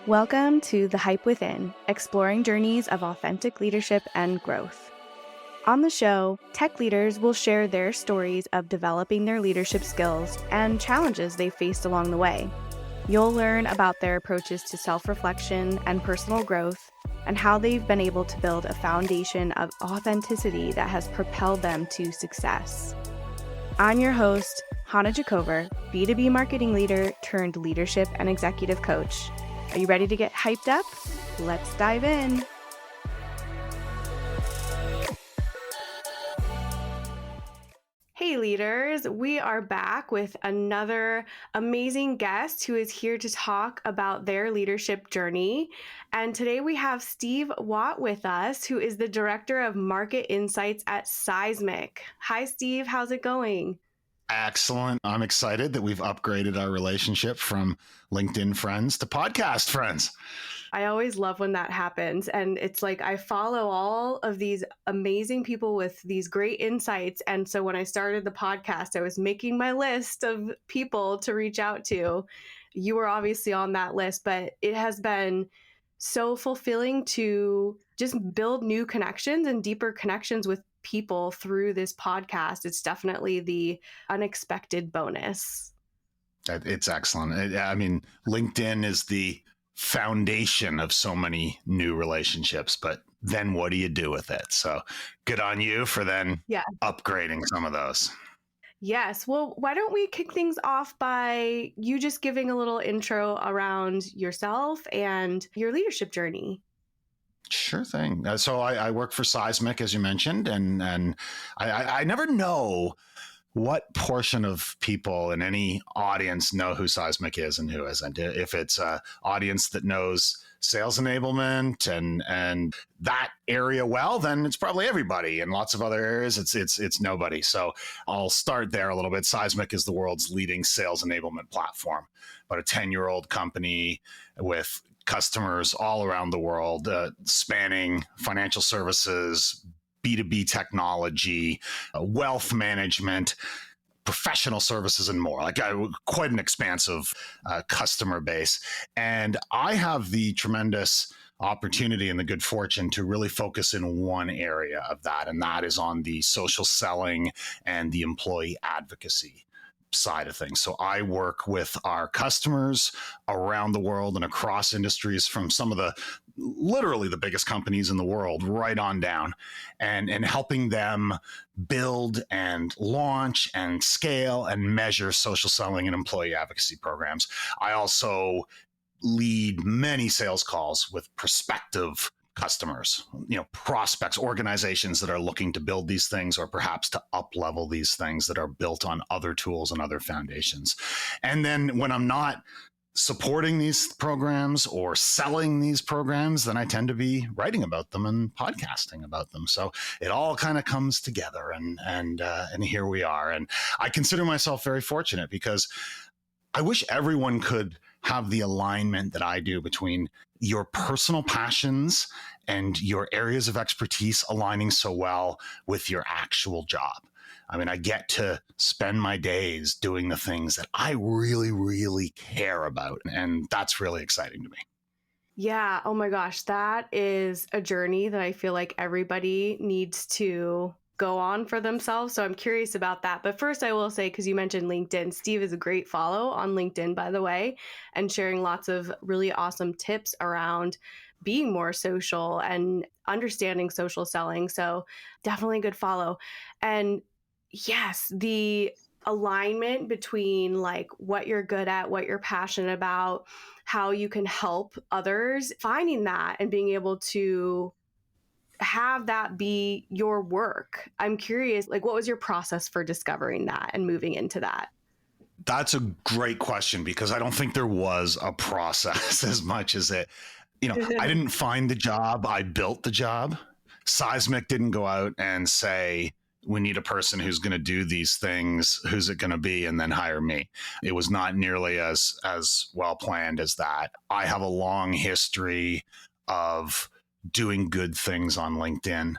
Welcome to The Hype Within, exploring journeys of authentic leadership and growth. On the show, tech leaders will share their stories of developing their leadership skills and challenges they faced along the way. You'll learn about their approaches to self-reflection and personal growth, and how they've been able to build a foundation of authenticity that has propelled them to success. I'm your host, Hana, B2B marketing leader turned leadership and executive coach. Are you ready to get hyped up? Let's dive in. Hey leaders, we are back with another amazing guest who is here to talk about their leadership journey. And today we have Steve Watt with us, who is the Director of Market Insights at Seismic. Hi, Steve. How's it going? Excellent. I'm excited that we've upgraded our relationship from LinkedIn friends to podcast friends. I always love when that happens. And it's like I follow all of these amazing people with these great insights. And so when I started the podcast, I was making my list of people to reach out to. You were obviously on that list, but it has been so fulfilling to just build new connections and deeper connections with people through this podcast. It's definitely the unexpected bonus. It's excellent. I mean, LinkedIn is the foundation of so many new relationships, but then what do you do with it? So good on you for then upgrading some of those. Yes. Well, why don't we kick things off by you just giving a little intro around yourself and your leadership journey? Sure thing. So I work for Seismic, as you mentioned, and I never know what portion of people in any audience know who Seismic is and who isn't. If it's an audience that knows sales enablement and that area well, then it's probably everybody. In lots of other areas, it's nobody. So I'll start there a little bit. Seismic is the world's leading sales enablement platform, about a 10-year-old company with customers all around the world, spanning financial services, B2B technology, wealth management, professional services, and more. Quite an expansive customer base. And I have the tremendous opportunity and the good fortune to really focus in one area of that, and that is on the social selling and the employee advocacy side of things. So I work with our customers around the world and across industries, from some of the literally the biggest companies in the world right on down, and helping them build and launch and scale and measure social selling and employee advocacy programs. I also lead many sales calls with prospective customers, prospects, organizations that are looking to build these things, or perhaps to up-level these things that are built on other tools and other foundations. And then when I'm not supporting these programs or selling these programs, then I tend to be writing about them and podcasting about them. So it all kind of comes together, and here we are. And I consider myself very fortunate, because I wish everyone could have the alignment that I do between your personal passions and your areas of expertise aligning so well with your actual job. I mean, I get to spend my days doing the things that I really, really care about. And that's really exciting to me. Yeah. Oh my gosh. That is a journey that I feel like everybody needs to go on for themselves. So I'm curious about that. But first, I will say, because you mentioned LinkedIn, Steve is a great follow on LinkedIn, by the way, and sharing lots of really awesome tips around being more social and understanding social selling. So definitely a good follow. And yes, the alignment between like what you're good at, what you're passionate about, how you can help others, finding that and being able to have that be your work. I'm curious, like, what was your process for discovering that and moving into that? That's a great question, because I don't think there was a process as much as I didn't find the job, I built the job. Seismic didn't go out and say, we need a person who's going to do these things. Who's it going to be? And then hire me. It was not nearly as well planned as that. I have a long history of doing good things on LinkedIn.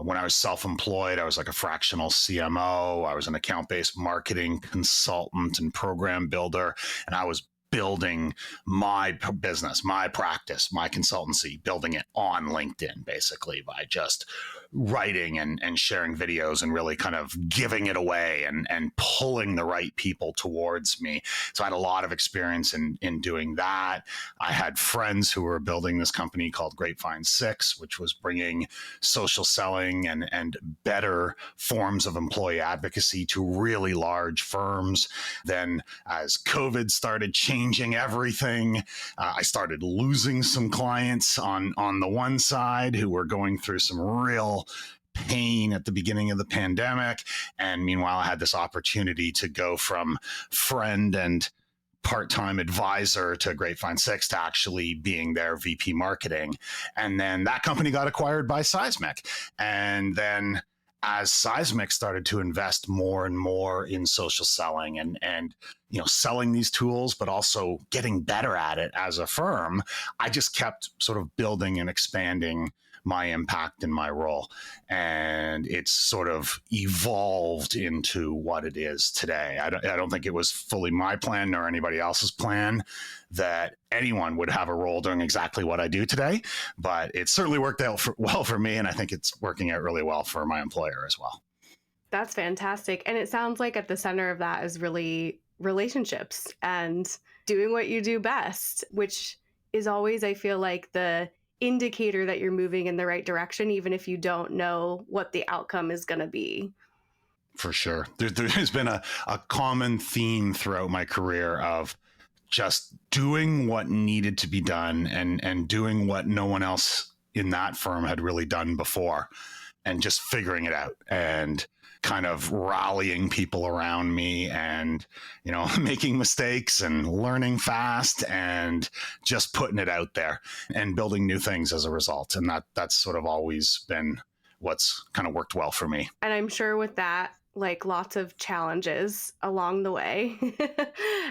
When I was self-employed, I was like a fractional CMO. I was an account-based marketing consultant and program builder. And I was building my business, my practice, my consultancy, building it on LinkedIn, basically by just writing and sharing videos and really kind of giving it away and pulling the right people towards me. So I had a lot of experience in doing that. I had friends who were building this company called Grapevine 6, which was bringing social selling and better forms of employee advocacy to really large firms. Then as COVID started changing everything, I started losing some clients on the one side who were going through some real pain at the beginning of the pandemic. And meanwhile, I had this opportunity to go from friend and part-time advisor to Grapevine 6 to actually being their VP marketing. And then that company got acquired by Seismic. And then as Seismic started to invest more and more in social selling and selling these tools, but also getting better at it as a firm, I just kept sort of building and expanding my impact and my role. And it's sort of evolved into what it is today. I don't think it was fully my plan nor anybody else's plan that anyone would have a role doing exactly what I do today, but it certainly worked out well for me. And I think it's working out really well for my employer as well. That's fantastic. And it sounds like at the center of that is really relationships and doing what you do best, which is always, I feel like, the indicator that you're moving in the right direction, even if you don't know what the outcome is going to be. For sure. There's been a common theme throughout my career of just doing what needed to be done and doing what no one else in that firm had really done before and just figuring it out and kind of rallying people around me and, making mistakes and learning fast and just putting it out there and building new things as a result. And that's sort of always been what's kind of worked well for me. And I'm sure with that, like lots of challenges along the way.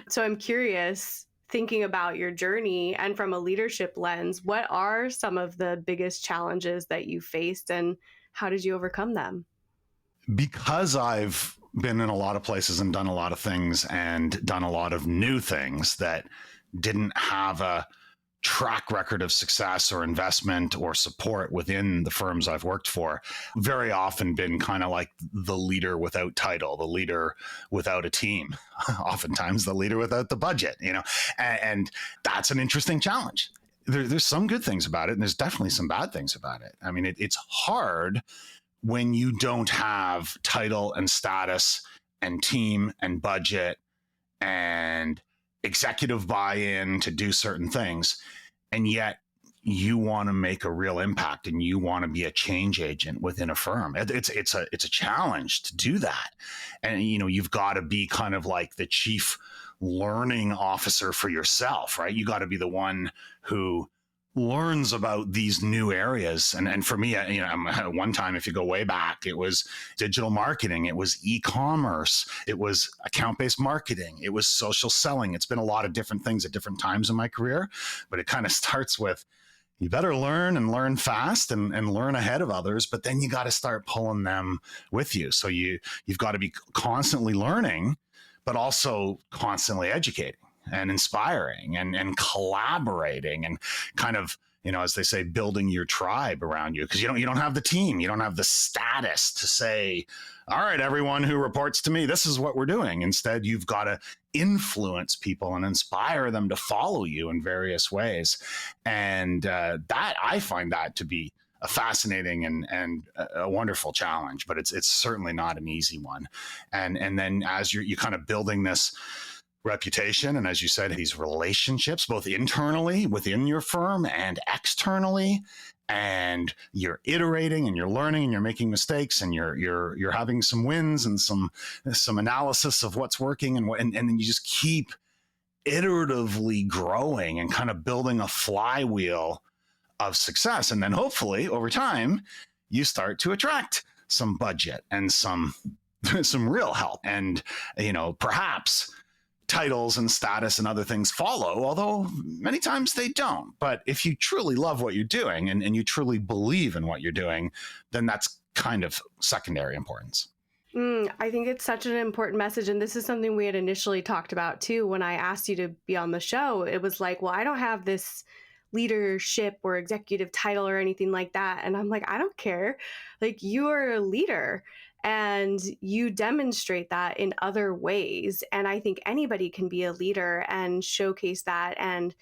So I'm curious, thinking about your journey and from a leadership lens, what are some of the biggest challenges that you faced and how did you overcome them? Because I've been in a lot of places and done a lot of things and done a lot of new things that didn't have a track record of success or investment or support within the firms I've worked for, very often been kind of like the leader without title, the leader without a team, oftentimes the leader without the budget, and that's an interesting challenge. There's some good things about it, and there's definitely some bad things about it. I mean, it's hard when you don't have title and status and team and budget and executive buy-in to do certain things, and yet you want to make a real impact and you want to be a change agent within a firm. It's a challenge to do that. And you've got to be kind of like the chief learning officer for yourself, right? You got to be the one who learns about these new areas. And for me, one time, if you go way back, it was digital marketing, it was e-commerce, it was account-based marketing, it was social selling. It's been a lot of different things at different times in my career, but it kind of starts with, you better learn and learn fast and learn ahead of others, but then you got to start pulling them with you. So you've got to be constantly learning, but also constantly educating and inspiring and collaborating and kind of, as they say, building your tribe around you, because you don't have the team, you don't have the status to say, all right, everyone who reports to me, this is what we're doing. Instead, you've got to influence people and inspire them to follow you in various ways. And that I find that to be a fascinating and a wonderful challenge, but it's certainly not an easy one. And then as you're kind of building this reputation, and as you said, these relationships, both internally within your firm and externally, and you're iterating and you're learning and you're making mistakes and you're having some wins and some analysis of what's working and then you just keep iteratively growing and kind of building a flywheel of success. And then hopefully over time, you start to attract some budget and some real help. And, perhaps titles and status and other things follow, although many times they don't. But if you truly love what you're doing and you truly believe in what you're doing, then that's kind of secondary importance. I think it's such an important message. And this is something we had initially talked about too. When I asked you to be on the show, it was like, well, I don't have this leadership or executive title or anything like that. And I'm like, I don't care. Like, you are a leader and you demonstrate that in other ways. And I think anybody can be a leader and showcase that and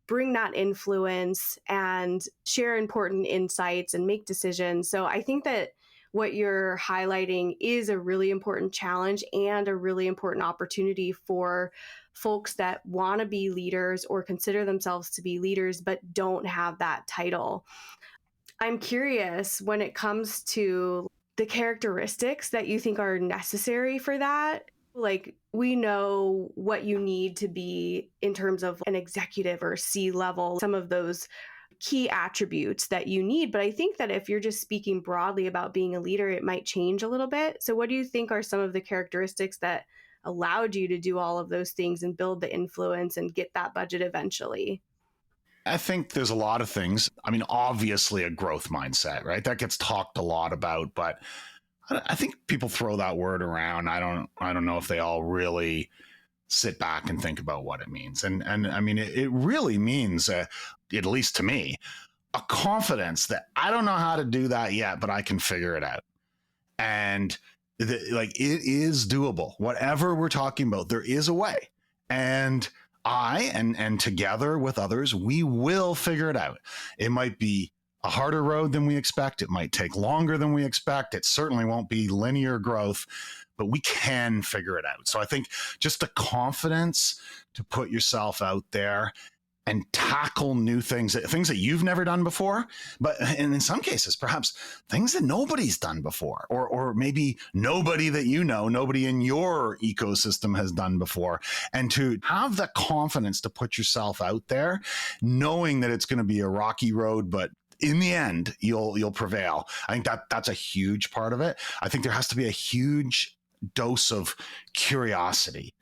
bring that influence and share important insights and make decisions. So I think that what you're highlighting is a really important challenge and a really important opportunity for folks that want to be leaders or consider themselves to be leaders but don't have that title. I'm curious, when it comes to the characteristics that you think are necessary for that. Like, we know what you need to be in terms of an executive or C-level, some of those key attributes that you need. But I think that if you're just speaking broadly about being a leader, it might change a little bit. So what do you think are some of the characteristics that allowed you to do all of those things and build the influence and get that budget eventually? I think there's a lot of things. I mean, obviously a growth mindset, right? That gets talked a lot about, but I think people throw that word around. I don't know if they all really sit back and think about what it means. And I mean, it really means, at least to me, a confidence that I don't know how to do that yet, but I can figure it out. And like, it is doable. Whatever we're talking about, there is a way. And and together with others, we will figure it out. It might be a harder road than we expect. It might take longer than we expect. It certainly won't be linear growth, but we can figure it out. So I think just the confidence to put yourself out there and tackle new things that you've never done before, but and in some cases, perhaps things that nobody's done before, or maybe nobody that nobody in your ecosystem has done before. And to have the confidence to put yourself out there, knowing that it's going to be a rocky road, but in the end, you'll prevail. I think that's a huge part of it. I think there has to be a huge dose of curiosity.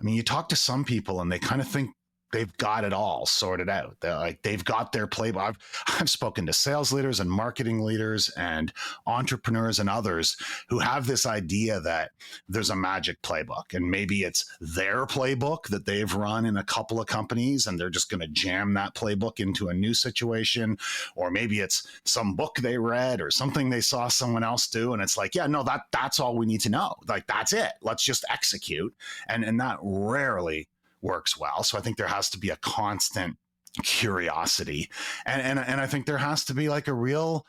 I mean, you talk to some people and they kind of think they've got it all sorted out. They've got their playbook. I've spoken to sales leaders and marketing leaders and entrepreneurs and others who have this idea that there's a magic playbook, and maybe it's their playbook that they've run in a couple of companies and they're just going to jam that playbook into a new situation. Or maybe it's some book they read or something they saw someone else do. And it's like, yeah, no, that's all we need to know. Like, that's it. Let's just execute. And that rarely works well. So I think there has to be a constant curiosity. And I think there has to be like a real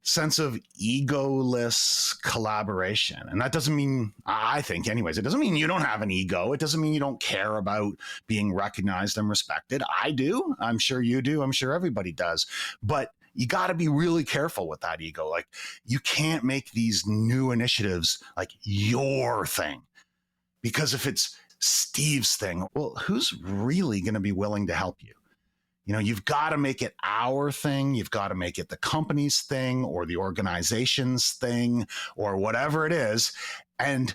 sense of egoless collaboration. And that doesn't mean, I think anyways, it doesn't mean you don't have an ego. It doesn't mean you don't care about being recognized and respected. I do. I'm sure you do. I'm sure everybody does. But you got to be really careful with that ego. Like, you can't make these new initiatives like your thing, because if it's Steve's thing, well, who's really going to be willing to help you? You've got to make it our thing. You've got to make it the company's thing or the organization's thing or whatever it is, and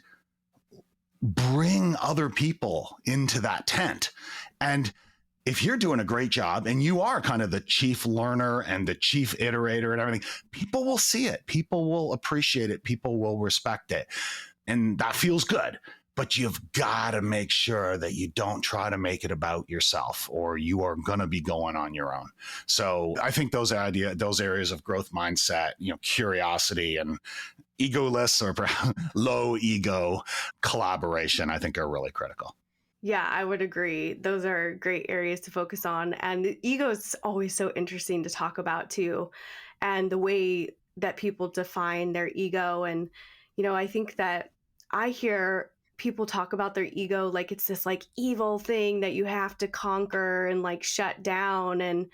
bring other people into that tent. And if you're doing a great job and you are kind of the chief learner and the chief iterator and everything, people will see it. People will appreciate it. People will respect it. And that feels good. But you've got to make sure that you don't try to make it about yourself, or you are going to be going on your own. So I think those areas of growth mindset, curiosity and egoless or low ego collaboration, I think are really critical. Yeah, I would agree. Those are great areas to focus on. And the ego is always so interesting to talk about too. And the way that people define their ego. And, I think that I hear people talk about their ego like it's this like evil thing that you have to conquer and like shut down. And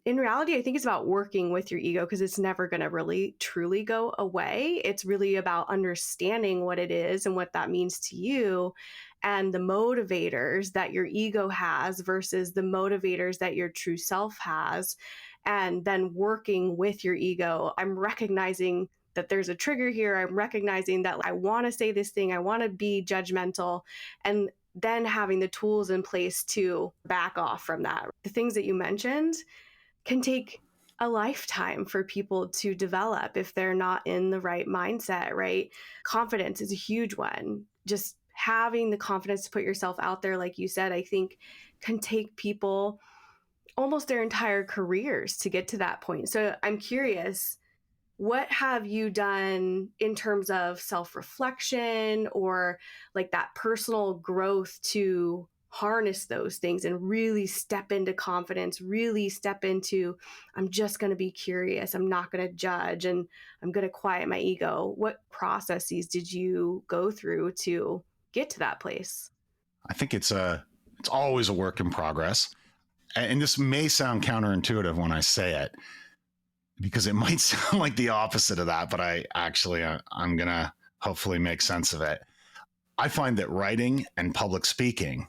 in reality, I think it's about working with your ego, because it's never going to really truly go away. It's really about understanding what it is and what that means to you, and the motivators that your ego has versus the motivators that your true self has. And then working with your ego, I'm recognizing that there's a trigger here. I'm recognizing that I want to say this thing. I want to be judgmental. And then having the tools in place to back off from that. The things that you mentioned can take a lifetime for people to develop if they're not in the right mindset, right? Confidence is a huge one. Just having the confidence to put yourself out there, like you said, I think can take people almost their entire careers to get to that point. So I'm curious, what have you done in terms of self-reflection or like that personal growth to harness those things and really step into confidence, really step into, I'm just going to be curious, I'm not going to judge, and I'm going to quiet my ego? What processes did you go through to get to that place? I think it's always a work in progress. And this may sound counterintuitive when I say it, because it might sound like the opposite of that, but I'm going to hopefully make sense of it. I find that writing and public speaking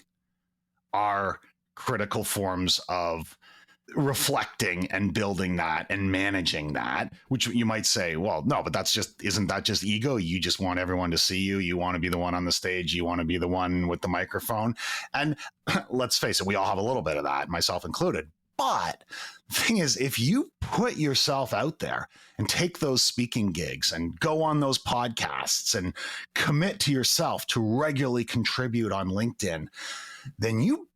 are critical forms of reflecting and building that and managing that, which you might say, well, no, but isn't that just ego? You just want everyone to see you. You want to be the one on the stage. You want to be the one with the microphone. And let's face it, we all have a little bit of that, myself included. But the thing is, if you put yourself out there and take those speaking gigs and go on those podcasts and commit to yourself to regularly contribute on LinkedIn, then you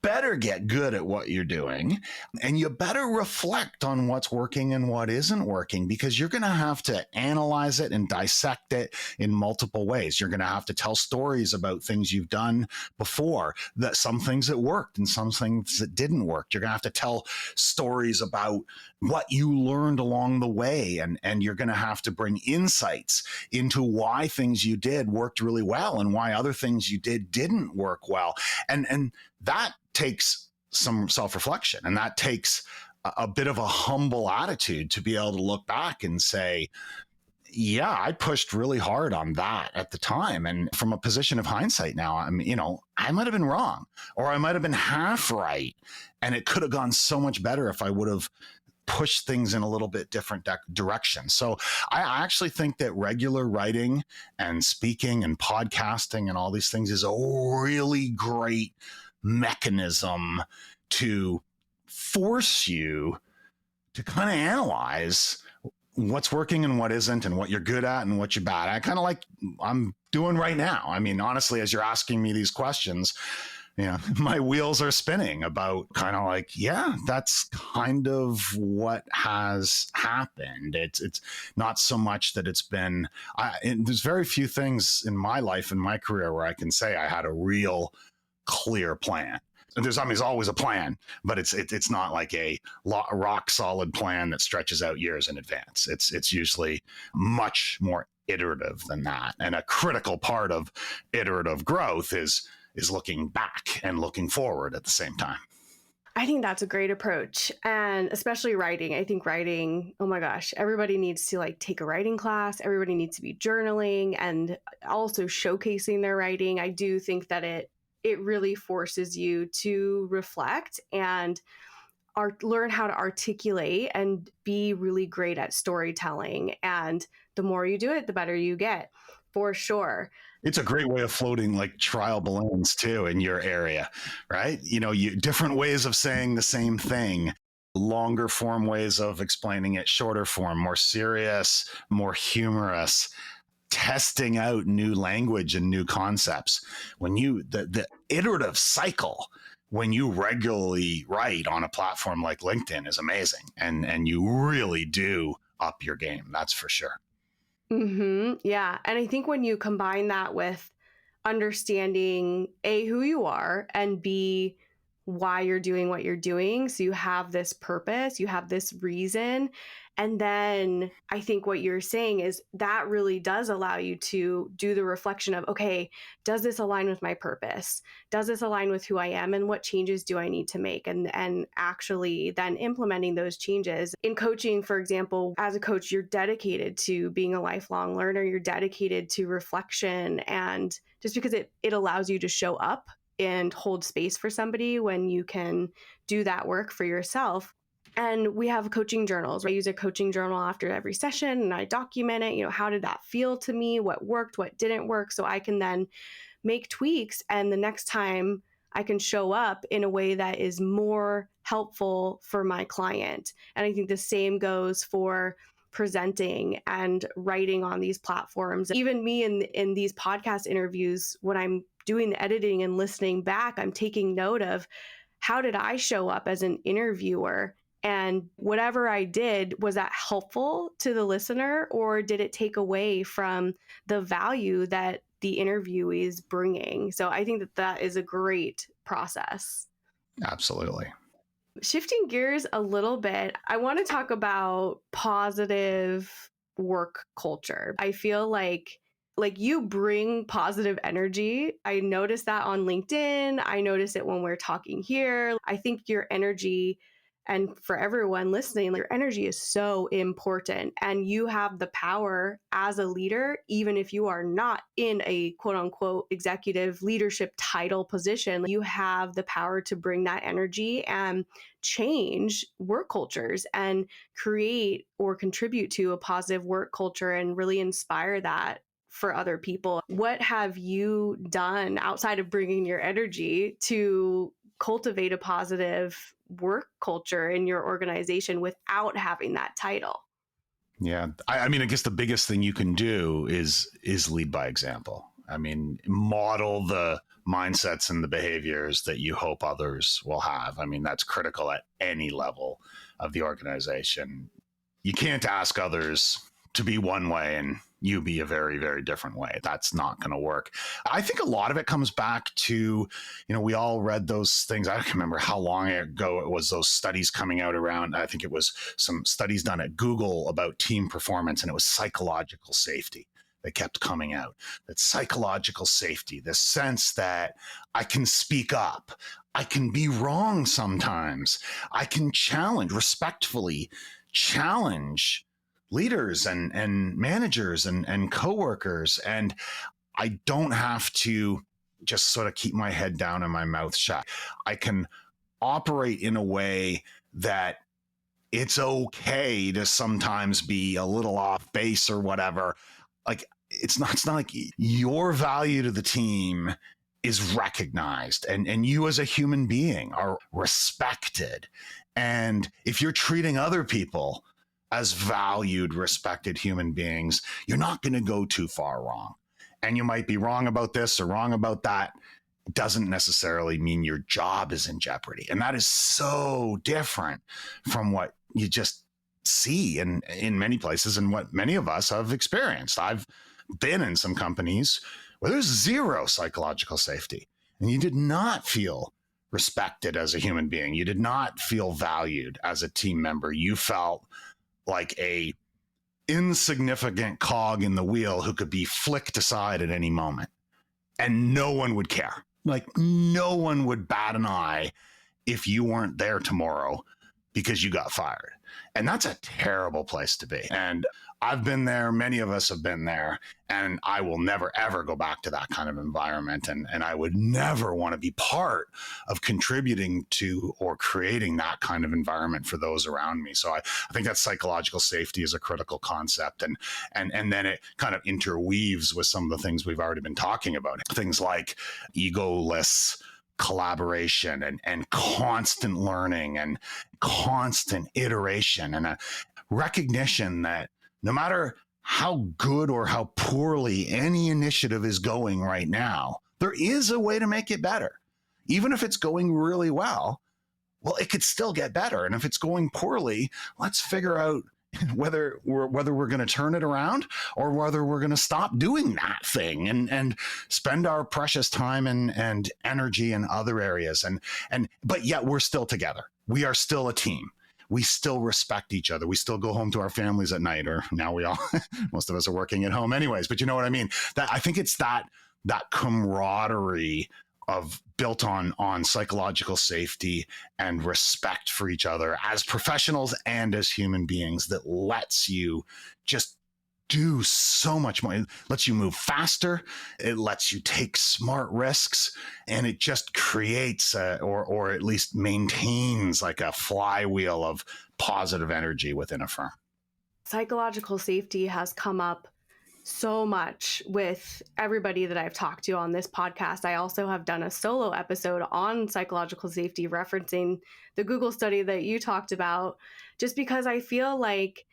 better get good at what you're doing, and you better reflect on what's working and what isn't working, because you're going to have to analyze it and dissect it in multiple ways. You're going to have to tell stories about things you've done before, that some things that worked and some things that didn't work. You're going to have to tell stories about what you learned along the way, and you're going to have to bring insights into why things you did worked really well and why other things you did didn't work well. And that takes some self-reflection, and that takes a bit of a humble attitude to be able to look back and say, yeah, I pushed really hard on that at the time. And from a position of hindsight now, I might have been wrong, or I might have been half right. And it could have gone so much better if I would have pushed things in a little bit different direction. So I actually think that regular writing and speaking and podcasting and all these things is a really great mechanism to force you to kind of analyze what's working and what isn't, and what you're good at and what you're bad at. Kind of like I'm doing right now. I mean, honestly, as you're asking me these questions, my wheels are spinning about kind of like, yeah, that's kind of what has happened. It's not so much that it's been, there's very few things in my life, in my career, where I can say I had a real clear plan. There's always a plan, but it's not like a rock solid plan that stretches out years in advance. It's usually much more iterative than that. And a critical part of iterative growth is looking back and looking forward at the same time. I think that's a great approach. And especially writing. I think writing, oh my gosh, everybody needs to like take a writing class. Everybody needs to be journaling and also showcasing their writing. I do think that it really forces you to reflect and learn how to articulate and be really great at storytelling. And the more you do it, the better you get, for sure. It's a great way of floating like trial balloons too in your area, right? Different ways of saying the same thing, longer form ways of explaining it, shorter form, more serious, more humorous, testing out new language and new concepts. When the iterative cycle, when you regularly write on a platform like LinkedIn, is amazing. And you really do up your game. That's for sure. Mm-hmm. Yeah. And I think when you combine that with understanding A, who you are, and B, why you're doing what you're doing. So you have this purpose, you have this reason. And then I think what you're saying is that really does allow you to do the reflection of, okay, does this align with my purpose? Does this align with who I am? And what changes do I need to make? And actually then implementing those changes. In coaching, for example, as a coach, you're dedicated to being a lifelong learner. You're dedicated to reflection. And just because it allows you to show up and hold space for somebody when you can do that work for yourself. And we have coaching journals. I use a coaching journal after every session and I document it. How did that feel to me? What worked? What didn't work? So I can then make tweaks. And the next time I can show up in a way that is more helpful for my client. And I think the same goes for presenting and writing on these platforms. Even me in these podcast interviews, when I'm doing the editing and listening back, I'm taking note of how did I show up as an interviewer? And whatever I did, was that helpful to the listener, or did it take away from the value that the interviewee is bringing? So I think that is a great process. Absolutely. Shifting gears a little bit, I want to talk about positive work culture. I feel like you bring positive energy. I notice that on LinkedIn. I notice it when we're talking here. I think your energy, and for everyone listening, your energy is so important, and you have the power as a leader, even if you are not in a quote unquote executive leadership title position, you have the power to bring that energy and change work cultures and create or contribute to a positive work culture and really inspire that for other people. What have you done outside of bringing your energy to cultivate a positive work culture in your organization without having that title? Yeah. I mean, I guess the biggest thing you can do is lead by example. I mean, model the mindsets and the behaviors that you hope others will have. I mean, that's critical at any level of the organization. You can't ask others to be one way and you be a very, very different way. That's not going to work. I think a lot of it comes back to, we all read those things. I don't remember how long ago it was, those studies coming out around, I think it was some studies done at Google about team performance, and it was psychological safety that kept coming out. That psychological safety, the sense that I can speak up, I can be wrong sometimes, I can respectfully challenge leaders and managers and coworkers, and I don't have to just sort of keep my head down and my mouth shut. I can operate in a way that it's okay to sometimes be a little off base or whatever. Like it's not like your value to the team is recognized, and you as a human being are respected. And if you're treating other people as valued, respected human beings, you're not going to go too far wrong. And you might be wrong about this or wrong about that. It doesn't necessarily mean your job is in jeopardy. And that is so different from what you just see in many places and what many of us have experienced. I've been in some companies where there's zero psychological safety, and you did not feel respected as a human being. You did not feel valued as a team member. You felt like a insignificant cog in the wheel who could be flicked aside at any moment, and no one would care. Like no one would bat an eye if you weren't there tomorrow because you got fired. And that's a terrible place to be. And I've been there. Many of us have been there. And I will never, ever go back to that kind of environment. And I would never want to be part of contributing to or creating that kind of environment for those around me. So I think that psychological safety is a critical concept. And then it kind of interweaves with some of the things we've already been talking about. Things like egoless collaboration and constant learning and constant iteration, and a recognition that no matter how good or how poorly any initiative is going right now, there is a way to make it better. Even if it's going really well, it could still get better. And if it's going poorly, let's figure out whether we're going to turn it around or whether we're going to stop doing that thing and spend our precious time and energy in other areas. But yet we're still together. We are still a team. We still respect each other. We still go home to our families at night, or now we all, most of us are working at home anyways, but you know what I mean? That I think it's that camaraderie of built on psychological safety and respect for each other as professionals and as human beings that lets you just do so much more. It lets you move faster. It lets you take smart risks, and it just creates or at least maintains like a flywheel of positive energy within a firm. Psychological safety has come up so much with everybody that I've talked to on this podcast. I also have done a solo episode on psychological safety referencing the Google study that you talked about, just because I feel like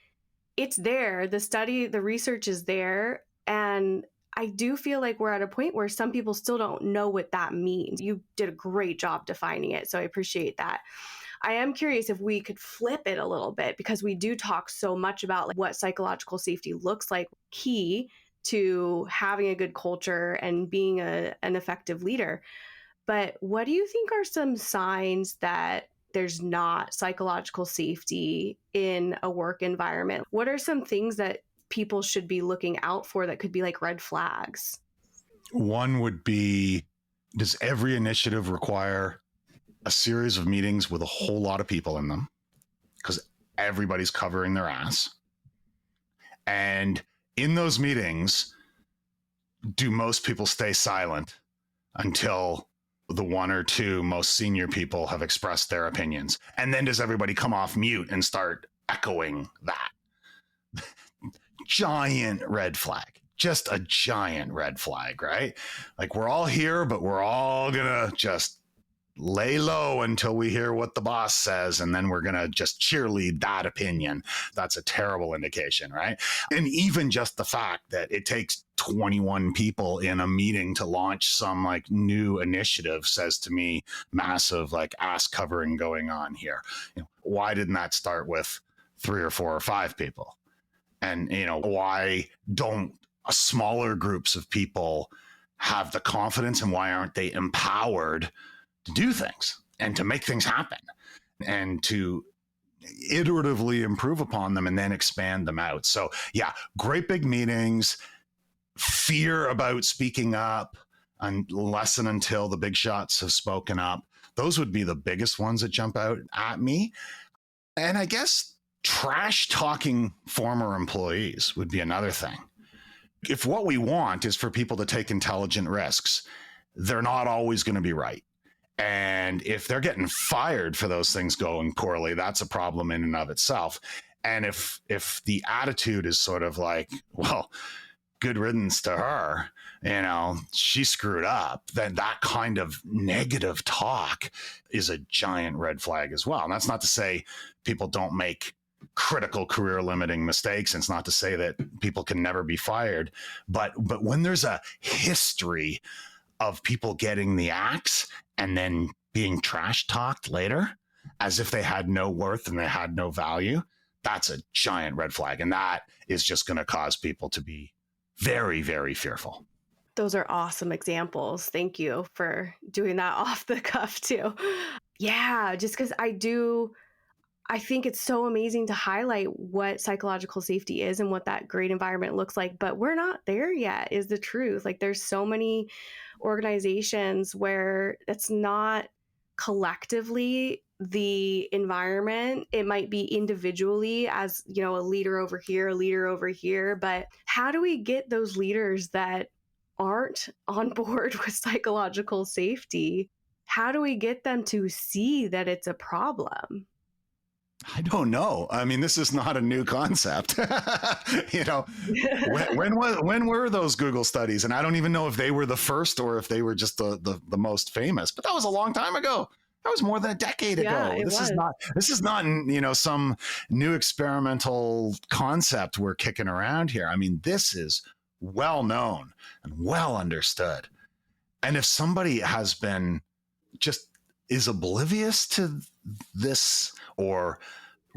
it's there. The study, the research is there. And I do feel like we're at a point where some people still don't know what that means. You did a great job defining it, so I appreciate that. I am curious if we could flip it a little bit, because we do talk so much about like what psychological safety looks like, key to having a good culture and being an effective leader. But what do you think are some signs that there's not psychological safety in a work environment? What are some things that people should be looking out for that could be like red flags? One would be, does every initiative require a series of meetings with a whole lot of people in them? Because everybody's covering their ass. And in those meetings, do most people stay silent until the one or two most senior people have expressed their opinions? And then does everybody come off mute and start echoing that? Giant red flag. Just a giant red flag, right? Like, we're all here, but we're all gonna just lay low until we hear what the boss says, and then we're going to just cheerlead that opinion. That's a terrible indication, right? And even just the fact that it takes 21 people in a meeting to launch some like new initiative says to me massive like ass covering going on here. Why didn't that start with 3 or 4 or 5 people? And why don't smaller groups of people have the confidence, and why aren't they empowered to do things and to make things happen and to iteratively improve upon them and then expand them out? So yeah, great big meetings, fear about speaking up unless and until the big shots have spoken up. Those would be the biggest ones that jump out at me. And I guess trash talking former employees would be another thing. If what we want is for people to take intelligent risks, they're not always going to be right. And if they're getting fired for those things going poorly, that's a problem in and of itself. And if the attitude is sort of like, well, good riddance to her, she screwed up, then that kind of negative talk is a giant red flag as well. And that's not to say people don't make critical career limiting mistakes. And it's not to say that people can never be fired. But when there's a history of people getting the axe and then being trash talked later as if they had no worth and they had no value, that's a giant red flag. And that is just going to cause people to be very, very fearful. Those are awesome examples. Thank you for doing that off the cuff too. Yeah, just because I think it's so amazing to highlight what psychological safety is and what that great environment looks like, but we're not there yet, is the truth. Like, there's so many organizations where it's not collectively the environment. It might be individually as, a leader over here, a leader over here, but how do we get those leaders that aren't on board with psychological safety? How do we get them to see that it's a problem? I don't know. I mean, this is not a new concept. When were those Google studies? And I don't even know if they were the first or if they were just the most famous. But that was a long time ago. That was more than a decade ago. This is not some new experimental concept we're kicking around here. I mean, this is well known and well understood. And if somebody has been is oblivious to this or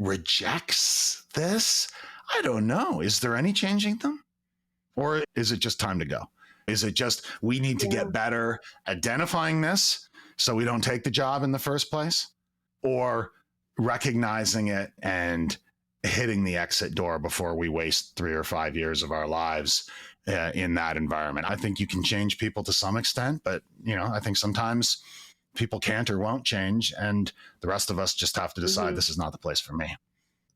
rejects this, I don't know. Is there any changing them? Or is it just time to go? Is it just we need to get better identifying this so we don't take the job in the first place? Or recognizing it and hitting the exit door before we waste 3 or 5 years of our lives in that environment? I think you can change people to some extent, but I think sometimes people can't or won't change, and the rest of us just have to decide this is not the place for me.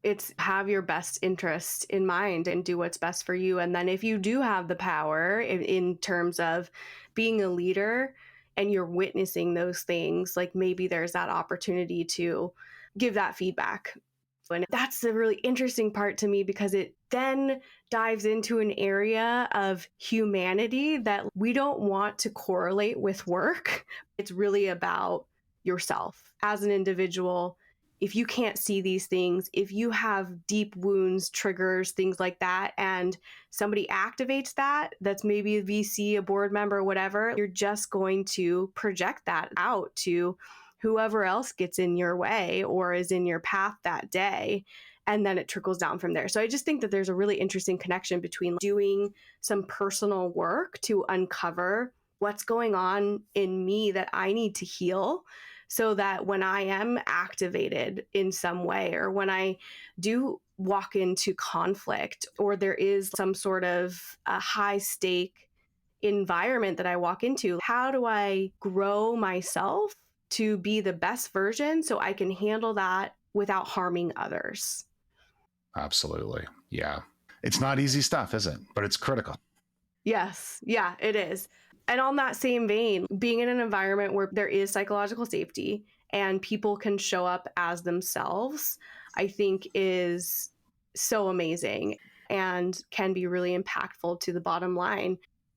It's have your best interest in mind and do what's best for you. And then if you do have the power in terms of being a leader and you're witnessing those things, like maybe there's that opportunity to give that feedback And that's the really interesting part to me, because it then dives into an area of humanity that we don't want to correlate with work. It's really about yourself as an individual. If you can't see these things, if you have deep wounds, triggers, things like that, and somebody activates that, that's maybe a VC, a board member, whatever, you're just going to project that out to whoever else gets in your way or is in your path that day. And then it trickles down from there. So I just think that there's a really interesting connection between doing some personal work to uncover what's going on in me that I need to heal, so that when I am activated in some way, or when I do walk into conflict, or there is some sort of a high stake environment that I walk into, how do I grow myself to be the best version so I can handle that without harming others? Absolutely. Yeah. It's not easy stuff, is it? But it's critical. Yes. Yeah, it is. And on that same vein, being in an environment where there is psychological safety and people can show up as themselves, I think is so amazing and can be really impactful to the bottom line.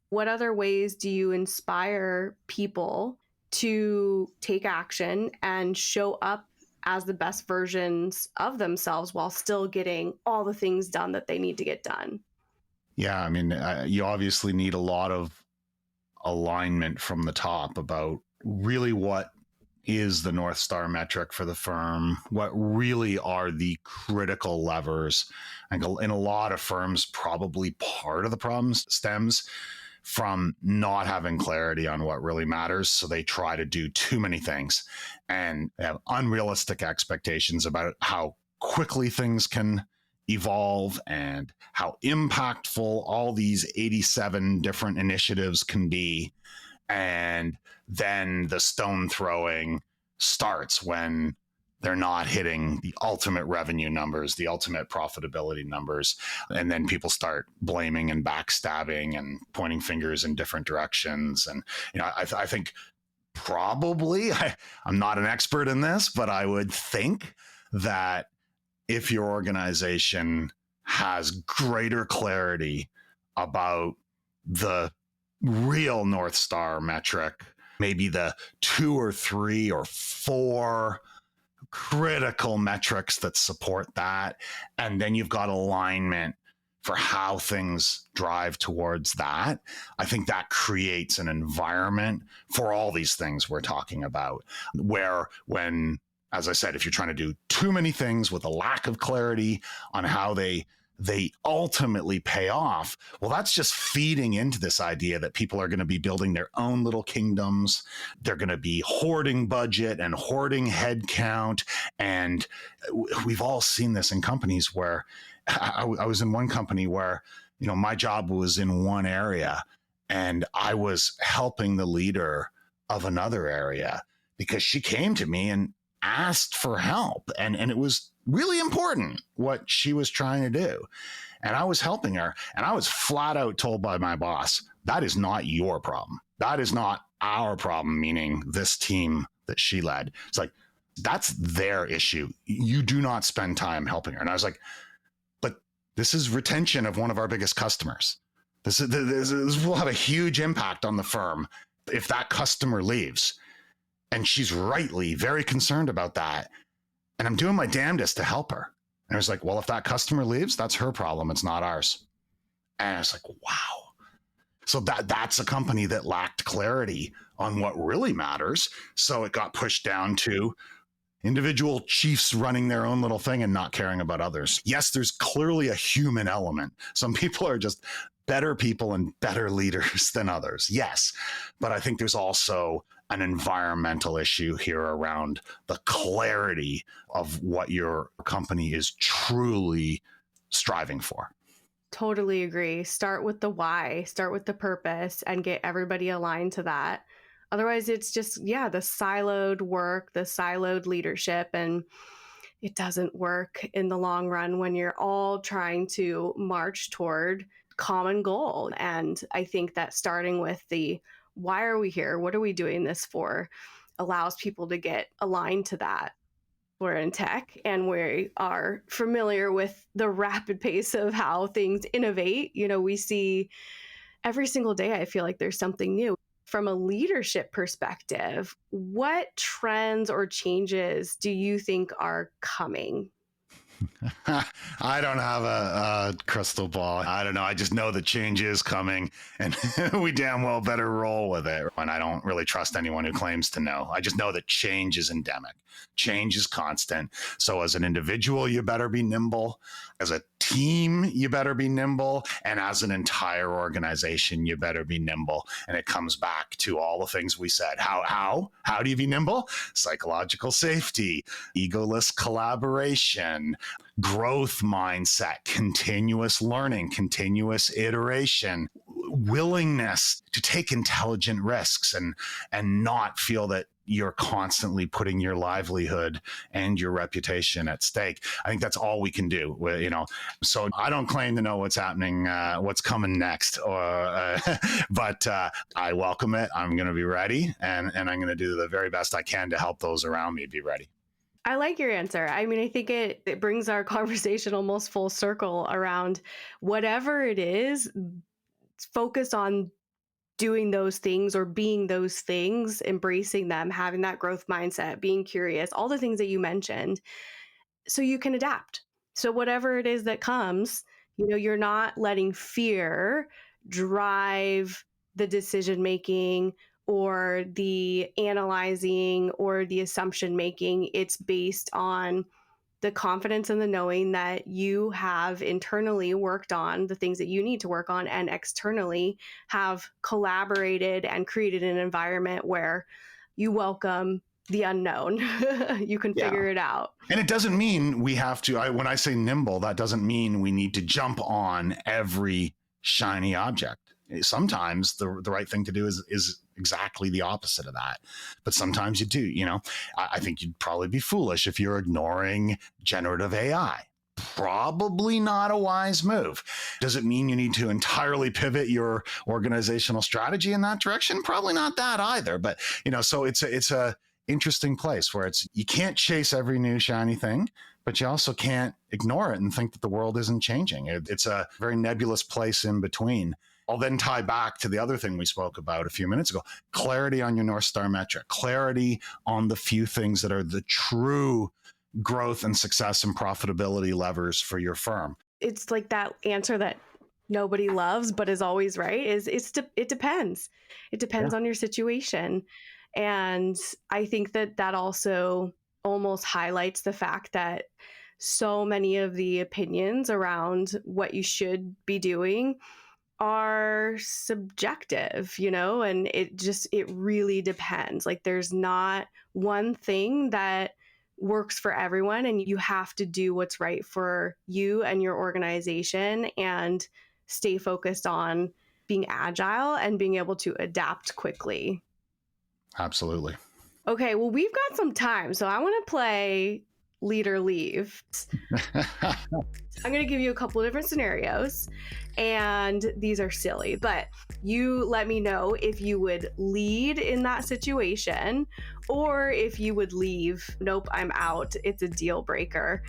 What other ways do you inspire people to take action and show up as the best versions of themselves while still getting all the things done that they need to get done? Yeah. I mean, you obviously need a lot of alignment from the top about really what is the North Star metric for the firm, what really are the critical levers. And in a lot of firms, probably part of the problem stems from not having clarity on what really matters. So they try to do too many things and have unrealistic expectations about how quickly things can evolve and how impactful all these 87 different initiatives can be. And then the stone throwing starts when they're not hitting the ultimate revenue numbers, the ultimate profitability numbers. And then people start blaming and backstabbing and pointing fingers in different directions. And, I think probably, I'm not an expert in this, but I would think that if your organization has greater clarity about the real North Star metric, maybe the 2 or 3 or 4 critical metrics that support that, and then you've got alignment for how things drive towards that, I think that creates an environment for all these things we're talking about, where when, as I said, if you're trying to do too many things with a lack of clarity on how they ultimately pay off, well, that's just feeding into this idea that people are going to be building their own little kingdoms. They're going to be hoarding budget and hoarding headcount. And we've all seen this in companies where I was in one company where, my job was in one area and I was helping the leader of another area because she came to me and asked for help. And it was really important what she was trying to do. And I was helping her. And I was flat out told by my boss, that is not your problem. That is not our problem, meaning this team that she led. It's like, that's their issue. You do not spend time helping her. And I was like, but this is retention of one of our biggest customers. This will have a huge impact on the firm if that customer leaves. And she's rightly very concerned about that. And I'm doing my damnedest to help her. And I was like, well, if that customer leaves, that's her problem. It's not ours. And I was like, wow. So that's a company that lacked clarity on what really matters. So it got pushed down to individual chiefs running their own little thing and not caring about others. Yes, there's clearly a human element. Some people are just better people and better leaders than others. Yes. But I think there's also an environmental issue here around the clarity of what your company is truly striving for. Totally agree. Start with the why, start with the purpose, and get everybody aligned to that. Otherwise, it's just, the siloed work, the siloed leadership, and it doesn't work in the long run when you're all trying to march toward common goal. And I think that starting with the why are we here? What are we doing this for? Allows people to get aligned to that. we're in tech and we are familiar with the rapid pace of how things innovate. We see every single day, I feel like there's something new. From a leadership perspective, what trends or changes do you think are coming? I don't have a crystal ball. I don't know. I just know the change is coming and we damn well better roll with it. And I don't really trust anyone who claims to know. I just know that change is endemic. Change is constant. So as an individual, you better be nimble. As a team, you better be nimble. And as an entire organization, you better be nimble. And it comes back to all the things we said. How do you be nimble? Psychological safety, egoless collaboration, growth mindset, continuous learning, continuous iteration, willingness to take intelligent risks and not feel that you're constantly putting your livelihood and your reputation at stake. I think that's all we can do. So I don't claim to know what's happening, what's coming next, but I welcome it. I'm going to be ready, and I'm going to do the very best I can to help those around me be ready. I like your answer. I mean, I think it brings our conversation almost full circle around whatever it is, focus on doing those things or being those things, embracing them, having that growth mindset, being curious, all the things that you mentioned, so you can adapt. So whatever it is that comes, you're not letting fear drive the decision making or the analyzing or the assumption making. It's based on the confidence and the knowing that you have internally worked on the things that you need to work on and externally have collaborated and created an environment where you welcome the unknown. You can figure it out. And it doesn't mean we have to, when I say nimble, that doesn't mean we need to jump on every shiny object. Sometimes the right thing to do is exactly the opposite of that. But sometimes you do, I think you'd probably be foolish if you're ignoring generative AI. Probably not a wise move. Does it mean you need to entirely pivot your organizational strategy in that direction? Probably not that either. But, so it's a interesting place where you can't chase every new shiny thing, but you also can't ignore it and think that the world isn't changing. It's a very nebulous place in between. I'll then tie back to the other thing we spoke about a few minutes ago, clarity on your North Star metric, clarity on the few things that are the true growth and success and profitability levers for your firm. It's like that answer that nobody loves, but is always right, it depends. It depends on your situation. And I think that also almost highlights the fact that so many of the opinions around what you should be doing are subjective, and it really depends. Like there's not one thing that works for everyone, and you have to do what's right for you and your organization and stay focused on being agile and being able to adapt quickly. Absolutely. Okay, well, we've got some time, so I want to play lead or leave. I'm going to give you a couple of different scenarios, and these are silly, but you let me know if you would lead in that situation or if you would leave. Nope, I'm out. It's a deal breaker.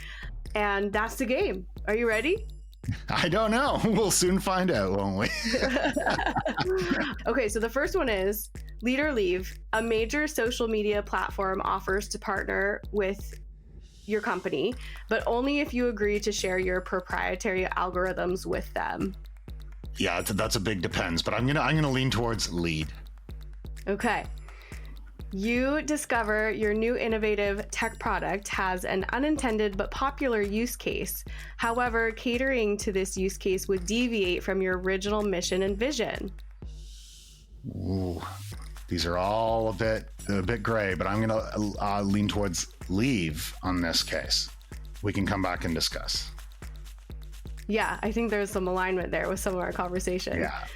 And that's the game. Are you ready? I don't know. We'll soon find out, won't we? Okay, so the first one is lead or leave. A major social media platform offers to partner with your company, but only if you agree to share your proprietary algorithms with them. Yeah, that's a big depends, but I'm gonna lean towards lead. Okay. You discover your new innovative tech product has an unintended but popular use case. However, catering to this use case would deviate from your original mission and vision. Ooh, these are all a bit gray, but I'm gonna lean towards leave on this case. We can come back and discuss. Yeah, I think there's some alignment there with some of our conversation. Yeah.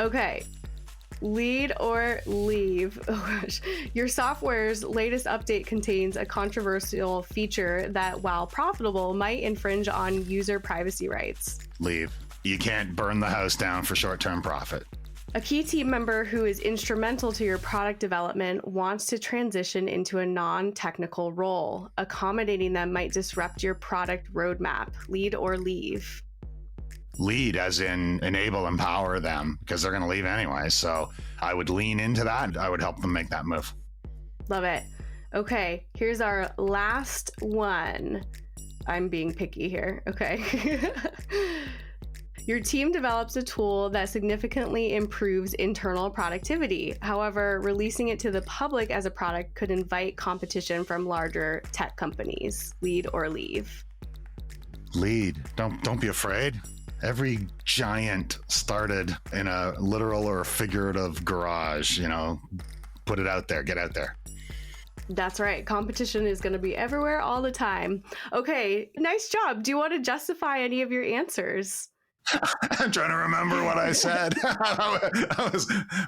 Okay. Lead or leave. Oh gosh. Your software's latest update contains a controversial feature that, while profitable, might infringe on user privacy rights. Leave. You can't burn the house down for short-term profit. A key team member who is instrumental to your product development wants to transition into a non-technical role. Accommodating them might disrupt your product roadmap. Lead or leave? Lead, as in enable, empower them, because they're going to leave anyway. So I would lean into that. I would help them make that move. Love it. Okay, here's our last one. I'm being picky here. Okay. Your team develops a tool that significantly improves internal productivity. However, releasing it to the public as a product could invite competition from larger tech companies. Lead or leave? Lead. Don't be afraid. Every giant started in a literal or figurative garage. Put it out there. Get out there. That's right. Competition is going to be everywhere all the time. Okay, nice job. Do you want to justify any of your answers? I'm trying to remember what I said.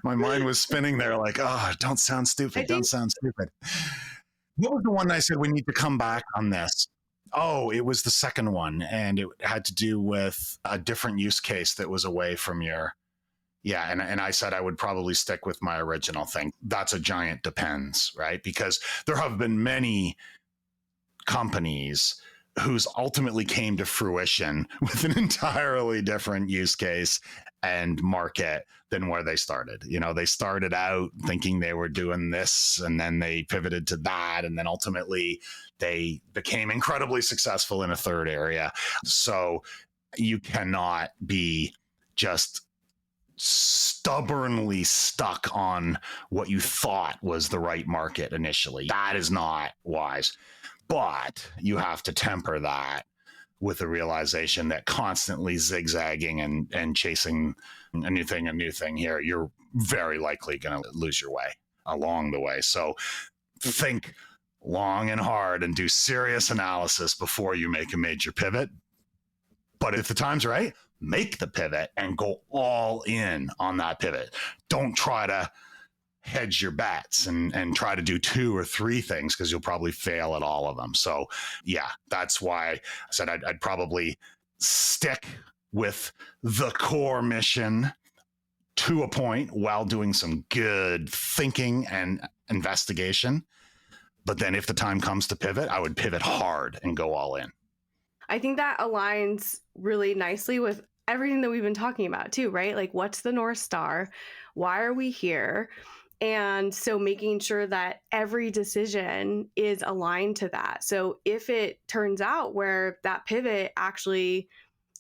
My mind was spinning there like, don't sound stupid. Don't sound stupid. What was the one I said we need to come back on this? Oh, it was the second one. And it had to do with a different use case that was away from your... Yeah, and I said I would probably stick with my original thing. That's a giant depends, right? Because there have been many companies whose ultimately came to fruition with an entirely different use case and market than where they started. They started out thinking they were doing this, and then they pivoted to that, and then ultimately they became incredibly successful in a third area. So you cannot be just stubbornly stuck on what you thought was the right market initially. That is not wise. But you have to temper that with the realization that constantly zigzagging and chasing a new thing here, you're very likely going to lose your way along the way. So think long and hard and do serious analysis before you make a major pivot. But if the time's right, make the pivot and go all in on that pivot. Don't try to hedge your bets and try to do 2 or 3 things, because you'll probably fail at all of them. So yeah, that's why I said I'd probably stick with the core mission to a point while doing some good thinking and investigation. But then if the time comes to pivot, I would pivot hard and go all in. I think that aligns really nicely with everything that we've been talking about too, right? Like, what's the North Star? Why are we here? And so making sure that every decision is aligned to that. So if it turns out where that pivot actually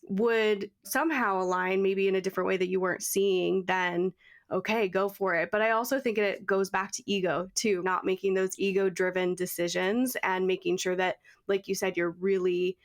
would somehow align, maybe in a different way that you weren't seeing, then okay, go for it. But I also think it goes back to ego too, not making those ego-driven decisions and making sure that, like you said, you're really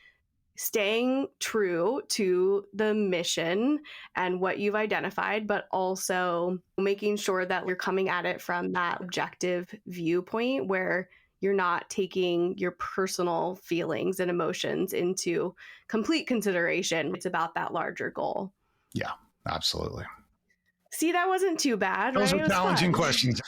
staying true to the mission and what you've identified, but also making sure that you're coming at it from that objective viewpoint where you're not taking your personal feelings and emotions into complete consideration. It's about that larger goal. Yeah, absolutely. See, that wasn't too bad. Those right? are challenging questions.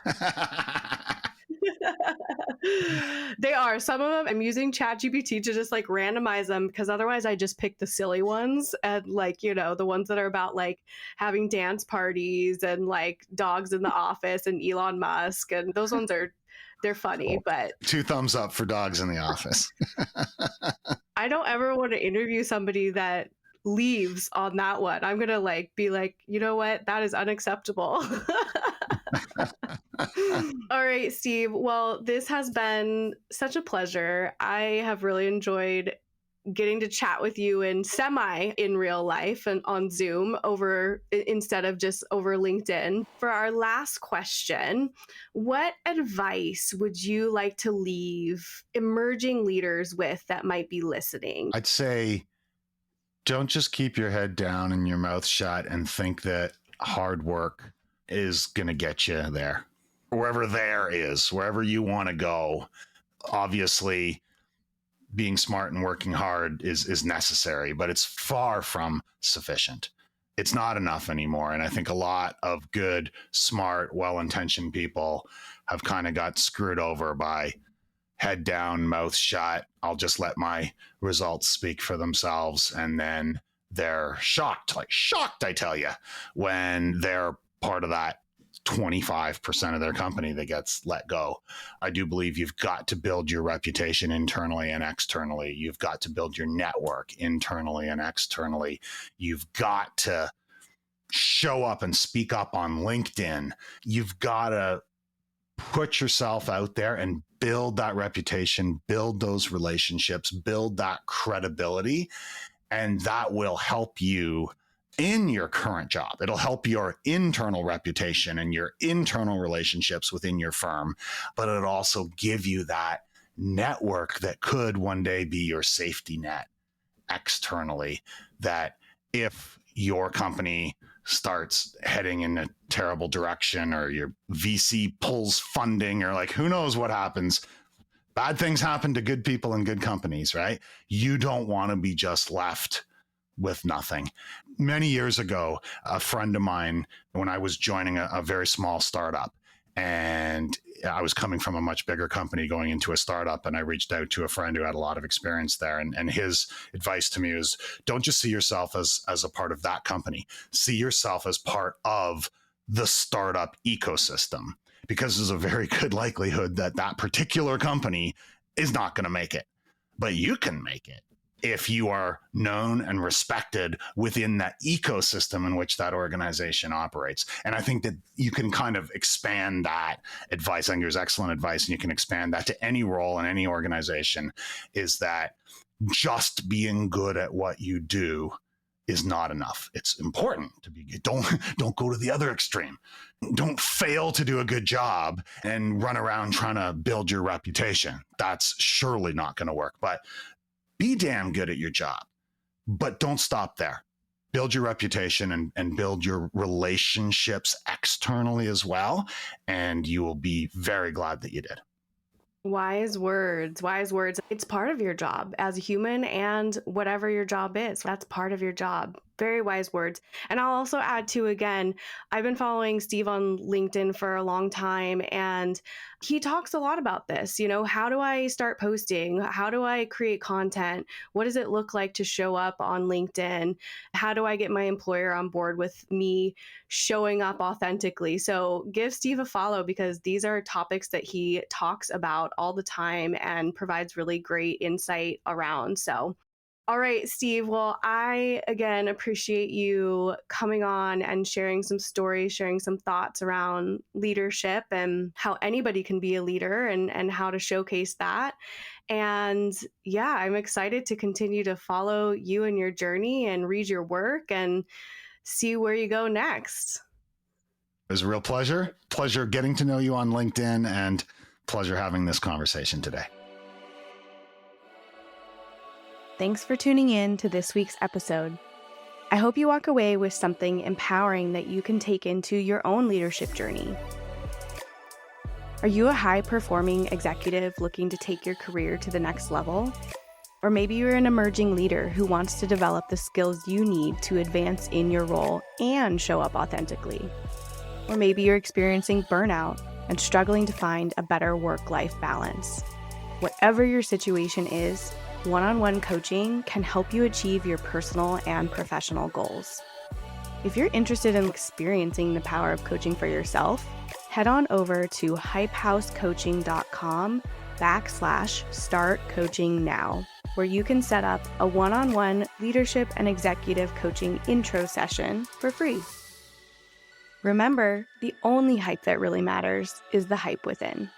They are. Some of them I'm using ChatGPT to just like randomize them, because otherwise I just pick the silly ones, and like, the ones that are about like having dance parties and like dogs in the office and Elon Musk, and those ones they're funny. Cool. But 2 thumbs up for dogs in the office. I don't ever want to interview somebody that leaves on that one. I'm gonna like be like, you know what, that is unacceptable. All right, Steve. Well, this has been such a pleasure. I have really enjoyed getting to chat with you in real life and on Zoom instead of just over LinkedIn. For our last question, what advice would you like to leave emerging leaders with that might be listening? I'd say don't just keep your head down and your mouth shut and think that hard work is going to get you there. Wherever there is, wherever you want to go, obviously being smart and working hard is necessary, but it's far from sufficient. It's not enough anymore. And I think a lot of good, smart, well-intentioned people have kind of got screwed over by head down, mouth shut. I'll just let my results speak for themselves. And then they're shocked, I tell you, when their part of that 25% of their company that gets let go. I do believe you've got to build your reputation internally and externally. You've got to build your network internally and externally. You've got to show up and speak up on LinkedIn. You've got to put yourself out there and build that reputation, build those relationships, build that credibility, and that will help you in your current job. It'll help your internal reputation and your internal relationships within your firm, but it'll also give you that network that could one day be your safety net externally, that if your company starts heading in a terrible direction or your VC pulls funding or like who knows what happens, bad things happen to good people and good companies, right? You don't want to be just left with nothing. Many years ago, a friend of mine, when I was joining a very small startup, and I was coming from a much bigger company going into a startup, and I reached out to a friend who had a lot of experience there. And his advice to me was, don't just see yourself as a part of that company. See yourself as part of the startup ecosystem, because there's a very good likelihood that that particular company is not going to make it, but you can make it if you are known and respected within that ecosystem in which that organization operates. And I think that you can kind of expand that advice. I think there's excellent advice, and you can expand that to any role in any organization, is that just being good at what you do is not enough. It's important to be good. Don't go to the other extreme. Don't fail to do a good job and run around trying to build your reputation. That's surely not going to work. But be damn good at your job, but don't stop there. Build your reputation and build your relationships externally as well, and you will be very glad that you did. Wise words, wise words. It's part of your job as a human, and whatever your job is, that's part of your job. Very wise words. And I'll also add to, again, I've been following Steve on LinkedIn for a long time, and he talks a lot about this. You know, how do I start posting? How do I create content? What does it look like to show up on LinkedIn? How do I get my employer on board with me showing up authentically? So give Steve a follow, because these are topics that he talks about all the time and provides really great insight around. So all right, Steve. Well, I, again, appreciate you coming on and sharing some stories, sharing some thoughts around leadership and how anybody can be a leader, and how to showcase that. And yeah, I'm excited to continue to follow you and your journey and read your work and see where you go next. It was a real pleasure. Pleasure getting to know you on LinkedIn, and pleasure having this conversation today. Thanks for tuning in to this week's episode. I hope you walk away with something empowering that you can take into your own leadership journey. Are you a high-performing executive looking to take your career to the next level? Or maybe you're an emerging leader who wants to develop the skills you need to advance in your role and show up authentically. Or maybe you're experiencing burnout and struggling to find a better work-life balance. Whatever your situation is, one-on-one coaching can help you achieve your personal and professional goals. If you're interested in experiencing the power of coaching for yourself, head on over to hypehousecoaching.com/start coaching now, where you can set up a one-on-one leadership and executive coaching intro session for free. Remember, the only hype that really matters is the hype within.